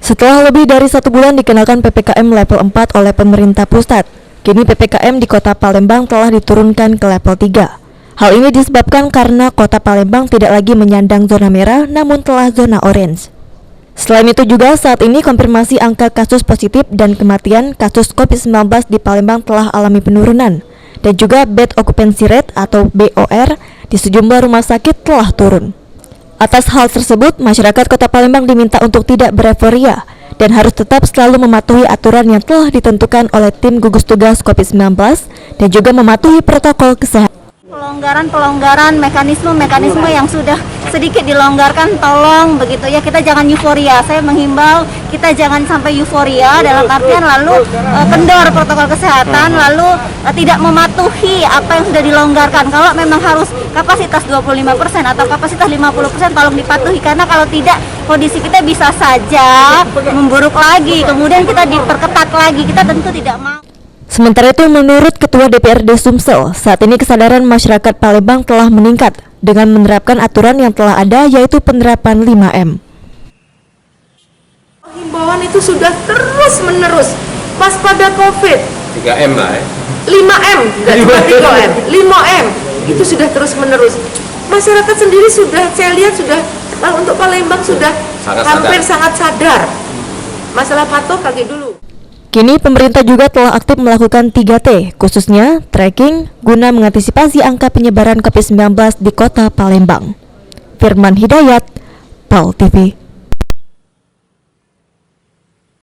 Setelah lebih dari 1 bulan dikenakan PPKM level 4 oleh pemerintah pusat, kini PPKM di Kota Palembang telah diturunkan ke level 3. Hal ini disebabkan karena Kota Palembang tidak lagi menyandang zona merah namun telah zona orange. Selain itu juga saat ini konfirmasi angka kasus positif dan kematian kasus COVID-19 di Palembang telah alami penurunan dan juga bed occupancy rate atau BOR di sejumlah rumah sakit telah turun. Atas hal tersebut, masyarakat Kota Palembang diminta untuk tidak bereforia dan harus tetap selalu mematuhi aturan yang telah ditentukan oleh tim gugus tugas COVID-19 dan juga mematuhi protokol kesehatan. Pelonggaran mekanisme yang sudah sedikit dilonggarkan, tolong begitu ya, kita jangan euforia. Saya menghimbau kita jangan sampai euforia dalam artian lalu kendor protokol kesehatan, lalu tidak mematuhi apa yang sudah dilonggarkan. Kalau memang harus kapasitas 25% atau kapasitas 50%, tolong dipatuhi, karena kalau tidak kondisi kita bisa saja memburuk lagi, kemudian kita diperketat lagi, kita tentu tidak mau. Sementara itu, menurut Ketua DPRD Sumsel, saat ini kesadaran masyarakat Palembang telah meningkat dengan menerapkan aturan yang telah ada, yaitu penerapan 5M. Himbauan itu sudah terus-menerus waspada COVID. 3M lah ya. 5M, nggak cuma 3M, 5M itu sudah terus-menerus. Masyarakat sendiri sudah, saya lihat sudah, untuk Palembang sudah hampir sangat sadar. Masalah patuh kaki dulu. Kini pemerintah juga telah aktif melakukan 3T, khususnya tracking guna mengantisipasi angka penyebaran COVID-19 di Kota Palembang. Firman Hidayat, PAL TV.